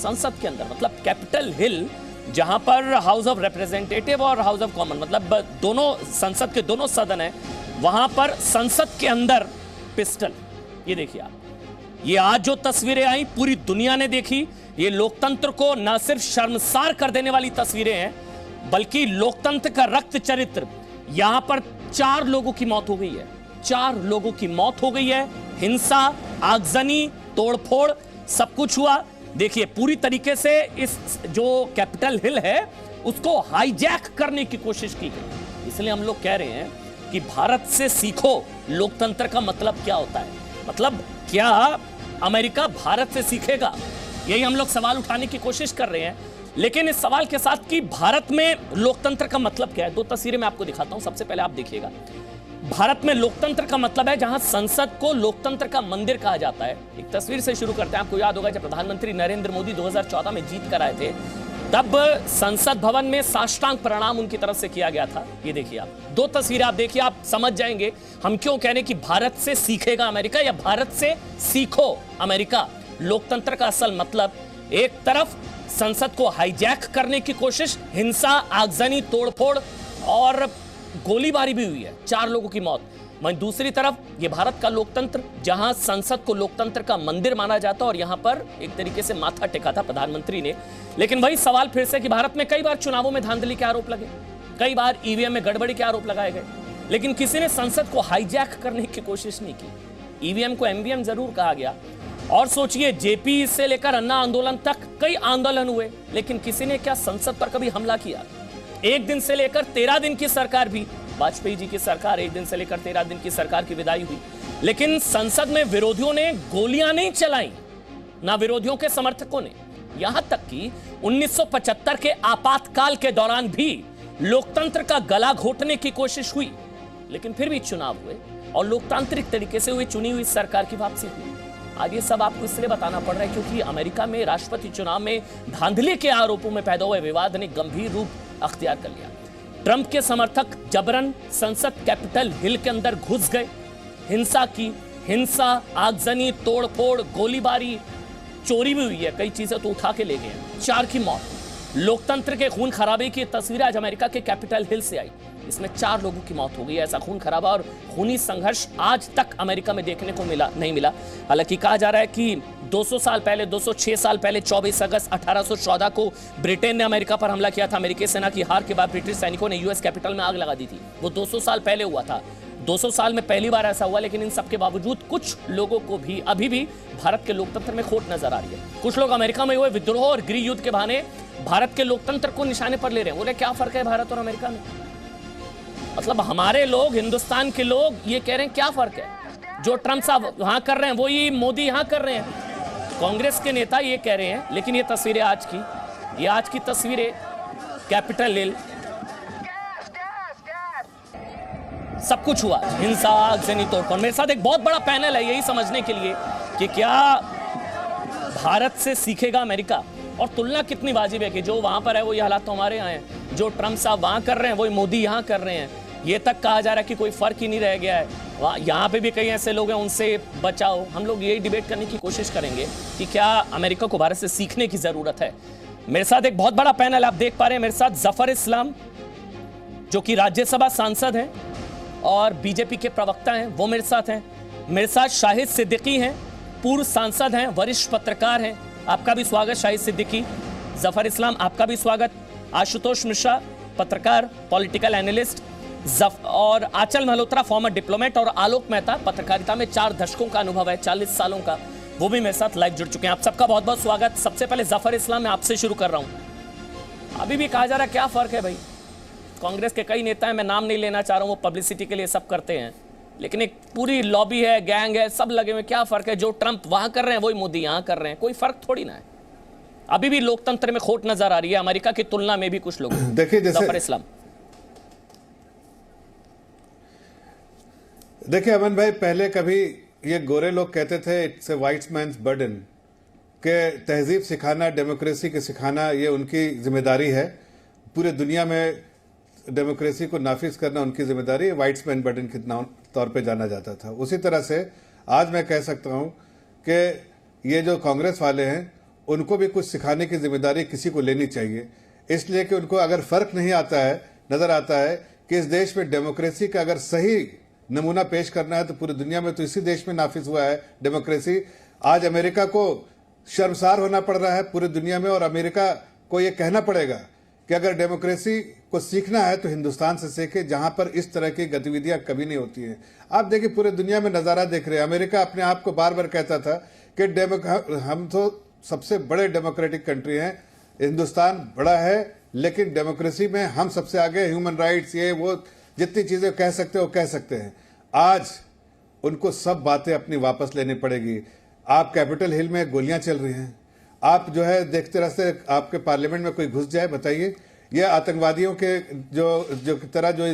संसद के अंदर, मतलब कैपिटल हिल जहां पर हाउस ऑफ रिप्रेजेंटेटिव और हाउस ऑफ कॉमन, मतलब दोनों संसद के दोनों सदन है, वहां पर संसद के अंदर पिस्टल। ये देखिए आप, ये आज जो तस्वीरें आई पूरी दुनिया ने देखी। ये लोकतंत्र को न सिर्फ शर्मसार कर देने वाली तस्वीरें हैं, बल्कि लोकतंत्र का रक्त चरित्र। यहां पर 4 लोगों की मौत हो गई है, 4 लोगों की मौत हो गई है। हिंसा, आगजनी, तोड़फोड़ सब कुछ हुआ। देखिए पूरी तरीके से इस जो कैपिटल हिल है उसको हाईजैक करने की कोशिश की गई। इसलिए हम लोग कह रहे हैं कि भारत से सीखो लोकतंत्र का मतलब क्या होता है। मतलब क्या अमेरिका भारत से सीखेगा? यही हम लोग सवाल उठाने की कोशिश कर रहे हैं। लेकिन इस सवाल के साथ कि भारत में लोकतंत्र का मतलब क्या है, 2 तस्वीरें मैं आपको दिखाता हूं। सबसे पहले आप देखिएगा, भारत में लोकतंत्र का मतलब है जहां संसद को लोकतंत्र का मंदिर कहा जाता है। एक तस्वीर से शुरू करते हैं। आपको याद होगा जब प्रधानमंत्री नरेंद्र मोदी 2014 में जीत कर आए थे, तब संसद भवन में साष्टांग प्रणाम उनकी तरफ से किया गया था। ये देखिए आप, 2 तस्वीरें आप देखिए, आप समझ जाएंगे हम क्यों कह रहे हैं कि भारत से सीखेगा अमेरिका या भारत से सीखो अमेरिका। लोकतंत्र का असल मतलब, एक तरफ संसद को हाईजैक करने की कोशिश, हिंसा, आगजनी, तोड़फोड़ और गोलीबारी भी हुई है, 4 लोगों की मौत। वहीं दूसरी तरफ ये भारत का लोकतंत्र, जहां संसद को लोकतंत्र का मंदिर माना जाता और यहां पर एक तरीके से माथा टेका था प्रधानमंत्री ने। लेकिन वही सवाल फिर से कि भारत में कई बार चुनावों में धांधली के आरोप लगे, कई बार ईवीएम में गड़बड़ी के आरोप लगाए गए, लेकिन किसी ने संसद को हाईजैक करने की कोशिश नहीं की। ईवीएम को एमवीएम जरूर कहा गया। और सोचिए, जेपी से लेकर अन्ना आंदोलन तक कई आंदोलन हुए, लेकिन किसी ने क्या संसद पर कभी हमला किया? 1 दिन से लेकर 13 दिन की सरकार भी, वाजपेयी जी की सरकार, 1 दिन से लेकर 13 दिन की सरकार की विदाई हुई, लेकिन संसद में विरोधियों ने गोलियां नहीं चलाई, ना विरोधियों के समर्थकों ने। यहां तक कि 1975 के आपातकाल के दौरान भी लोकतंत्र का गला घोटने की कोशिश हुई, लेकिन फिर भी चुनाव हुए और लोकतांत्रिक तरीके से हुई चुनी हुई सरकार की वापसी हुई। आज ये सब आपको इसलिए बताना पड़ रहा है क्योंकि अमेरिका में राष्ट्रपति चुनाव में धांधली के आरोपों में पैदा हुए विवाद ने गंभीर रूप अख्तियार कर लिया। ट्रंप के समर्थक जबरन संसद कैपिटल हिल के अंदर घुस गए, हिंसा, आगजनी, तोड़फोड़, गोलीबारी, चोरी भी हुई है, कई चीजें तो उठा के ले गए हैं, 4 की मौत। लोकतंत्र के खून खराबे की तस्वीर आज अमेरिका के कैपिटल हिल से आई, इसमें 4 लोगों की मौत हो गई। ऐसा खून खराबा और खूनी संघर्ष आज तक अमेरिका में देखने को नहीं मिला। हालांकि कहा जा रहा है कि 200 साल पहले, 206 साल पहले 24 अगस्त 1814 को ब्रिटेन ने अमेरिका पर हमला किया था। अमेरिकी सेना की हार के बाद ब्रिटिश सैनिकों ने यूएस कैपिटल में आग लगा दी थी। वो 200 साल पहले हुआ था, 200 साल में पहली बार ऐसा हुआ। लेकिन इन सबके बावजूद कुछ लोगों को भी अभी भी भारत के लोकतंत्र में खोट नजर आ रही है। कुछ लोग अमेरिका में हुए विद्रोह और गृह युद्ध के बहाने भारत के लोकतंत्र को निशाने पर ले रहे हैं। बोले क्या फर्क है भारत और अमेरिका में? मतलब हमारे लोग, हिंदुस्तान के लोग ये कह रहे हैं क्या फर्क है? जो ट्रंप साहब वहां कर रहे हैं वही मोदी यहां कर रहे हैं। कांग्रेस के नेता ये कह रहे हैं। लेकिन ये तस्वीरें आज की तस्वीरें कैपिटल हिल, सब कुछ हुआ, हिंसा, आगजनी, तोड़फोड़। मेरे साथ एक बहुत बड़ा पैनल है यही समझने के लिए कि क्या भारत से सीखेगा अमेरिका, और तुलना कितनी वाजिब है कि जो वहां पर है वही हालात तो हमारे यहाँ है, जो ट्रंप साहब वहां कर रहे हैं वही मोदी यहां कर रहे हैं। ये तक कहा जा रहा है कि कोई फर्क ही नहीं रह गया है। यहाँ पे भी कई ऐसे लोग हैं, उनसे बचाओ। हम लोग यही डिबेट करने की कोशिश करेंगे कि क्या अमेरिका को भारत से सीखने की जरूरत है। मेरे साथ एक बहुत बड़ा पैनल आप देख पा रहे हैं। मेरे साथ जफर इस्लाम जो कि राज्यसभा सांसद हैं और बीजेपी के प्रवक्ता हैं, वो मेरे साथ हैं। मेरे साथ शाहिद सिद्दीकी हैं, पूर्व सांसद हैं, वरिष्ठ पत्रकार हैं। आपका भी स्वागत शाहिद सिद्दीकी। जफर इस्लाम आपका भी स्वागत। आशुतोष मिश्रा पत्रकार, पॉलिटिकल एनालिस्ट, और आंचल मल्होत्रा फॉर्मर डिप्लोमेट, और आलोक मेहता पत्रकारिता में 4 दशकों का अनुभव है, 40 सालों का, वो भी मेरे साथ लाइव जुड़ चुके हैं। आप सबका बहुत बहुत स्वागत। सबसे पहले जफर इस्लाम मैं आपसे शुरू कर रहा हूं। अभी भी कहा जा रहा है क्या फर्क है भाई? कांग्रेस के कई नेता हैं, मैं नाम नहीं लेना चाह रहा हूं, वो पब्लिसिटी के लिए सब करते हैं, लेकिन एक पूरी लॉबी है, गैंग है, सब लगे हुए। क्या फर्क है? जो ट्रंप वहां कर रहे हैं वही मोदी यहां कर रहे हैं, कोई फर्क थोड़ी ना है। अभी भी लोकतंत्र में खोट नजर आ रही है अमेरिका की तुलना में भी कुछ लोग। देखिए जफर इस्लाम। देखिए अमन भाई, पहले कभी ये गोरे लोग कहते थे it's a white man's burden, के तहजीब सिखाना, डेमोक्रेसी के सिखाना ये उनकी जिम्मेदारी है। पूरे दुनिया में डेमोक्रेसी को नाफिज करना उनकी जिम्मेदारी है, वाइट मैन बर्डन के तौर पे जाना जाता था। उसी तरह से आज मैं कह सकता हूं कि ये जो कांग्रेस वाले हैं उनको भी कुछ सिखाने की जिम्मेदारी किसी को लेनी चाहिए, इसलिए कि उनको अगर फर्क नहीं आता है, नजर आता है कि इस देश में डेमोक्रेसी का अगर सही नमूना पेश करना है तो पूरी दुनिया में तो इसी देश में नाफिज हुआ है डेमोक्रेसी। आज अमेरिका को शर्मसार होना पड़ रहा है पूरी दुनिया में, और अमेरिका को यह कहना पड़ेगा कि अगर डेमोक्रेसी को सीखना है तो हिंदुस्तान से सीखे, जहां पर इस तरह की गतिविधियां कभी नहीं होती हैं। आप देखिए पूरे दुनिया में नजारा देख रहे हैं। अमेरिका अपने आप को बार बार कहता था कि हम तो सबसे बड़े डेमोक्रेटिक कंट्री हैं, हिंदुस्तान बड़ा है लेकिन डेमोक्रेसी में हम सबसे आगे, ह्यूमन राइट्स, ये वो जितनी चीजें कह सकते हो कह सकते हैं। आज उनको सब बातें अपनी वापस लेनी पड़ेगी। आप कैपिटल हिल में गोलियां चल रही हैं, आप जो है देखते रहते आपके पार्लियामेंट में कोई घुस जाए, बताइए ये आतंकवादियों के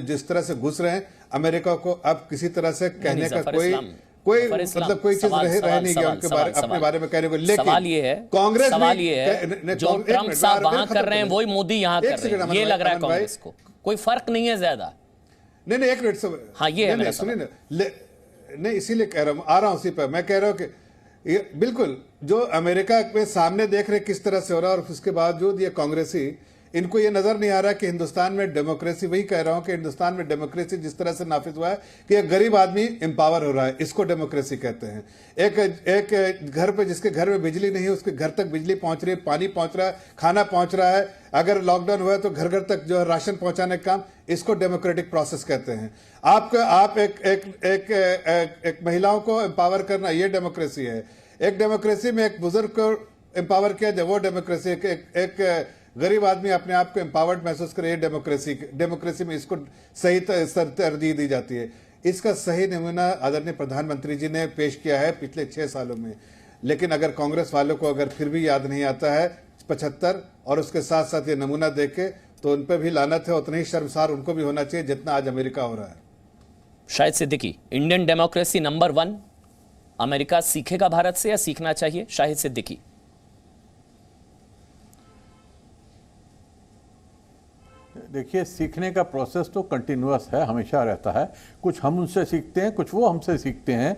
जिस तरह से घुस रहे हैं, अमेरिका को अब किसी तरह से कहने का कोई मतलब कोई चीज रह नहीं गया उनके बारे अपने बारे में कहने को। लेकिन सवाल ये है, कांग्रेस सवाल ये है जो ट्रम्प साहब वहां कर रहे हैं वही मोदी यहां कर रहे हैं, ये लग रहा है कांग्रेस को कोई फर्क नहीं है ज्यादा। नहीं एक मिनट, हाँ ये है, सुनिए ना, नहीं इसीलिए कह रहा हूं, आ रहा हूं उसी पर। मैं कह रहा हूं कि ये बिल्कुल जो अमेरिका में सामने देख रहे किस तरह से हो रहा है, और उसके बावजूद ये कांग्रेसी, इनको ये नजर नहीं आ रहा कि हिंदुस्तान में डेमोक्रेसी, वही कह रहा हूं कि हिंदुस्तान में डेमोक्रेसी जिस तरह से नाफिज हुआ है कि एक गरीब आदमी एम्पावर हो रहा है, इसको डेमोक्रेसी कहते हैं। एक घर पे जिसके घर में बिजली नहीं है उसके घर तक बिजली पहुंच रही है, पानी पहुंच रहा है, खाना पहुंच रहा है। अगर लॉकडाउन हुआ है तो घर घर तक जो है राशन पहुंचाने का काम, इसको डेमोक्रेटिक प्रोसेस कहते हैं। आप एक महिलाओं को एम्पावर करना, ये डेमोक्रेसी है। एक डेमोक्रेसी में एक बुजुर्ग को एम्पावर किया जाए, वो डेमोक्रेसी। एक गरीब आदमी अपने आप को एम्पावर्ड महसूस करे, ये डेमोक्रेसी में इसको सही तरजीह दी जाती है। इसका सही नमूना आदरणीय प्रधानमंत्री जी ने पेश किया है पिछले 6 सालों में। लेकिन अगर कांग्रेस वालों को अगर फिर भी याद नहीं आता है 75 और उसके साथ साथ ये नमूना देखे, तो उन पर भी लानत है। उतना ही शर्मसार उनको भी होना चाहिए जितना आज अमेरिका हो रहा है। Shahid Siddiqui, Indian democracy number 1, America सीखेगा भारत से या सीखना चाहिए? शाहिद सिद्दीकी। देखिए, सीखने का प्रोसेस तो कंटिन्यूअस है, हमेशा रहता है। कुछ हम उनसे सीखते हैं, कुछ वो हमसे सीखते हैं।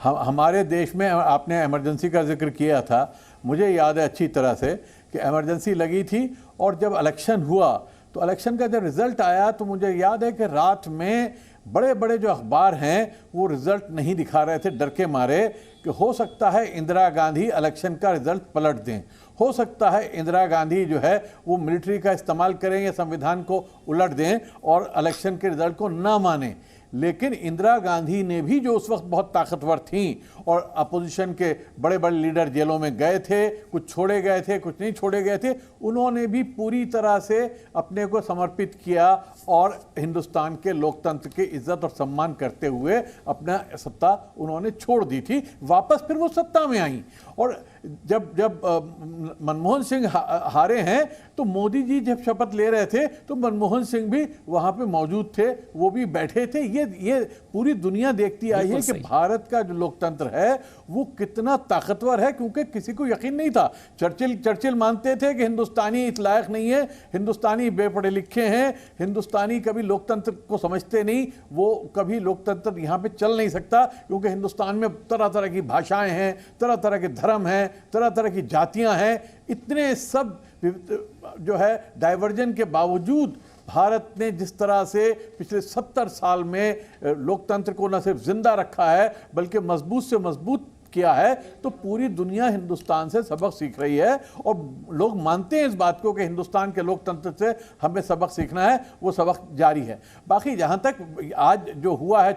हमारे देश में आपने इमरजेंसी का जिक्र किया था, मुझे याद है अच्छी तरह से कि इमरजेंसी लगी थी और जब इलेक्शन हुआ तो इलेक्शन का जब रिजल्ट आया तो मुझे याद है कि रात में बड़े बड़े जो अखबार हैं वो रिजल्ट नहीं दिखा रहे थे, डर के मारे कि हो सकता है इंदिरा गांधी इलेक्शन का रिजल्ट पलट दें, हो सकता है इंदिरा गांधी जो है वो मिलिट्री का इस्तेमाल करें या संविधान को उलट दें और इलेक्शन के रिजल्ट को ना माने। लेकिन इंदिरा गांधी ने भी, जो उस वक्त बहुत ताकतवर थीं और अपोजिशन के बड़े बड़े लीडर जेलों में गए थे, कुछ छोड़े गए थे, कुछ नहीं छोड़े गए थे, उन्होंने भी पूरी तरह से अपने को समर्पित किया और हिंदुस्तान के लोकतंत्र की इज्जत और सम्मान करते हुए अपना सत्ता उन्होंने छोड़ दी थी। वापस फिर वो सत्ता में आई और जब मनमोहन सिंह हारे हैं तो मोदी जी जब शपथ ले रहे थे तो मनमोहन सिंह भी वहां पे मौजूद थे, वो भी बैठे थे। ये पूरी दुनिया देखती आई है कि भारत का जो लोकतंत्र है वो कितना ताकतवर है, क्योंकि किसी को यकीन नहीं था। चर्चिल मानते थे कि हिंदुस्तानी इस लायक नहीं है, हिंदुस्तानी बेपढ़े लिखे हैं, हिंदुस्तानी कभी लोकतंत्र को समझते नहीं, वो कभी लोकतंत्र यहाँ पे चल नहीं सकता, क्योंकि हिंदुस्तान में तरह तरह की भाषाएं हैं, तरह तरह के धर्म हैं, तरह तरह की जातियां हैं। इतने सब जो है डाइवर्जन के बावजूद भारत ने जिस तरह से पिछले 70 साल में लोकतंत्र को न सिर्फ जिंदा रखा है बल्कि मजबूत से मजबूत किया है, तो पूरी दुनिया हिंदुस्तान से सबक सीख रही है और लोग मानते हैं इस बात को कि हिंदुस्तान के लोकतंत्र से हमें सबक सीखना है, वो सबक जारी है। बाकी जहां तक आज जो हुआ है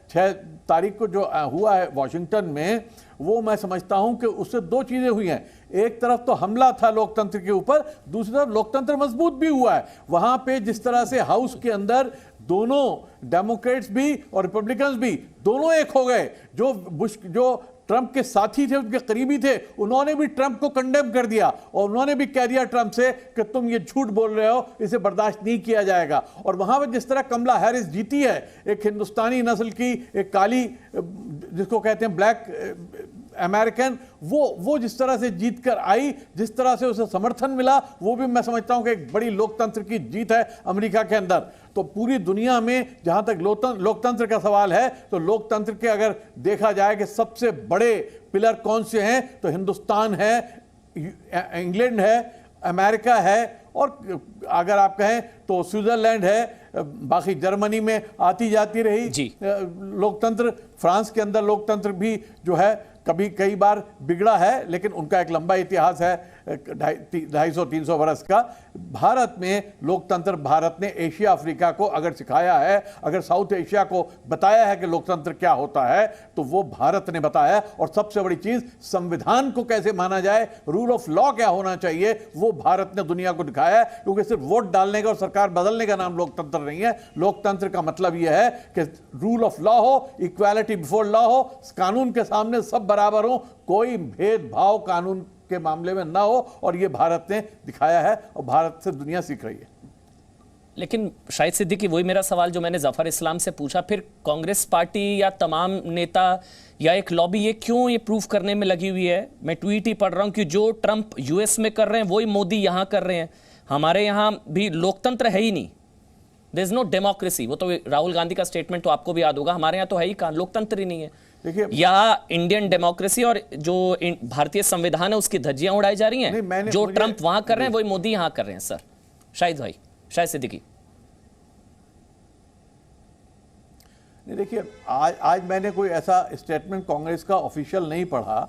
6 तारीख को जो हुआ है वॉशिंगटन में, वो मैं समझता हूं कि उससे 2 चीजें हुई हैं। एक तरफ तो हमला था लोकतंत्र के ऊपर, दूसरी तरफ लोकतंत्र मजबूत भी हुआ है। वहां पे जिस तरह से हाउस के अंदर दोनों डेमोक्रेट्स भी और रिपब्लिकन्स भी दोनों एक हो गए। जो ट्रंप के साथी थे, उनके करीबी थे, उन्होंने भी ट्रंप को कंडेम कर दिया और उन्होंने भी कह दिया ट्रंप से कि तुम ये झूठ बोल रहे हो, इसे बर्दाश्त नहीं किया जाएगा। और वहां पर जिस तरह कमला हैरिस जीती है, एक हिंदुस्तानी नस्ल की, एक काली जिसको कहते हैं ब्लैक अमेरिकन, वो जिस तरह से जीत कर आई, जिस तरह से उसे समर्थन मिला, वो भी मैं समझता हूं कि एक बड़ी लोकतंत्र की जीत है अमेरिका के अंदर। तो पूरी दुनिया में जहां तक लोकतंत्र का सवाल है, तो लोकतंत्र के अगर देखा जाए कि सबसे बड़े पिलर कौन से हैं, तो हिंदुस्तान है, इंग्लैंड है, अमेरिका है, और अगर आप कहें तो स्विट्जरलैंड है, बाकी जर्मनी में आती जाती रही जी। लोकतंत्र। फ्रांस के अंदर लोकतंत्र भी जो है कभी कई बार बिगड़ा है, लेकिन उनका एक लंबा इतिहास है 250-300 बरस का। भारत में लोकतंत्र, भारत ने एशिया अफ्रीका को अगर सिखाया है, अगर साउथ एशिया को बताया है कि लोकतंत्र क्या होता है, तो वो भारत ने बताया। और सबसे बड़ी चीज, संविधान को कैसे माना जाए, रूल ऑफ लॉ क्या होना चाहिए, वो भारत ने दुनिया को दिखाया है। क्योंकि सिर्फ वोट डालने का और सरकार बदलने का नाम लोकतंत्र नहीं है। लोकतंत्र का मतलब यह है कि रूल ऑफ लॉ हो, इक्वालिटी बिफोर लॉ हो, कानून के सामने सब बराबर हो, कोई भेदभाव कानून के मामले में ना हो। और ये भारत ने दिखाया है और भारत से दुनिया सीख रही है। लेकिन शाहिद सिद्दीकी, वही मेरा सवाल जो मैंने जफर इस्लाम से पूछा, फिर कांग्रेस पार्टी या तमाम नेता या एक लॉबी ये क्यों ये प्रूफ करने में लगी हुई है? मैं ट्वीट ही पढ़ रहा हूं कि जो ट्रंप यूएस में कर रहे हैं वही मोदी यहां कर रहे हैं। हमारे यहां भी लोकतंत्र है ही नहीं, देयर इज नो डेमोक्रेसी। वो तो राहुल गांधी का स्टेटमेंट तो आपको भी याद होगा, हमारे यहाँ तो है ही कहां, लोकतंत्र ही नहीं है। देखिए, या इंडियन डेमोक्रेसी और जो भारतीय संविधान है उसकी धज्जियां उड़ाई जा रही हैं। जो ट्रंप वहां कर रहे हैं वही मोदी यहां कर रहे हैं। सर शाहिद भाई, शाहिद सिद्दीकी। नहीं, देखिए, आज मैंने कोई ऐसा स्टेटमेंट कांग्रेस का ऑफिशियल नहीं पढ़ा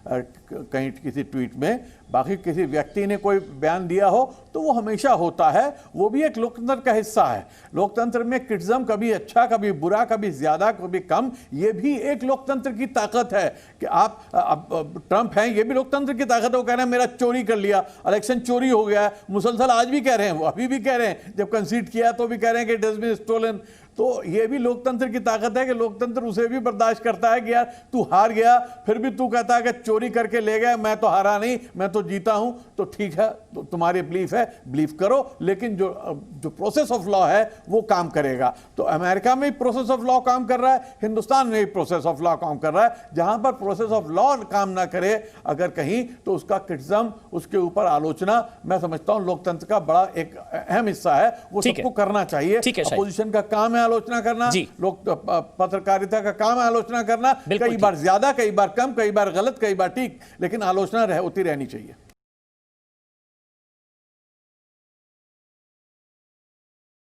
कहीं किसी ट्वीट में। बाकी किसी व्यक्ति ने कोई बयान दिया हो तो वो हमेशा होता है, वो भी एक लोकतंत्र का हिस्सा है। लोकतंत्र में क्रिटिज्म कभी अच्छा, कभी बुरा, कभी ज्यादा, कभी कम, ये भी एक लोकतंत्र की ताकत है। कि आप ट्रंप हैं, ये भी लोकतंत्र की ताकत है। वो कह रहे हैं मेरा चोरी कर लिया, इलेक्शन चोरी हो गया, मुसलसल आज भी कह रहे हैं, वो अभी भी कह रहे हैं, जब कंसीड किया तो भी कह रहे हैं कि इट हैज बीन स्टोलन। तो ये भी लोकतंत्र की ताकत है कि लोकतंत्र उसे भी बर्दाश्त करता है कि यार तू हार गया, फिर भी तू कहता है कि चोरी करके ले गए, मैं तो हारा नहीं, मैं तो जीता हूं। तो ठीक है, तो तुम्हारी बिलीफ है, बिलीफ करो, लेकिन जो प्रोसेस ऑफ लॉ है वो काम करेगा। तो अमेरिका में भी प्रोसेस ऑफ लॉ काम कर रहा है, हिंदुस्तान में भी प्रोसेस ऑफ लॉ काम कर रहा है। जहां पर प्रोसेस ऑफ लॉ काम ना करे अगर कहीं, तो उसका क्रिटिज्म, उसके ऊपर आलोचना, मैं समझता हूं लोकतंत्र का बड़ा एक अहम हिस्सा है। वो सबको करना चाहिए। अपोजिशन का काम है आलोचना करना, लोग पत्रकारिता का काम है आलोचना करना, कई बार ज्यादा, कई बार कम, कई बार गलत, कई बार ठीक, लेकिन आलोचना होती रहनी चाहिए।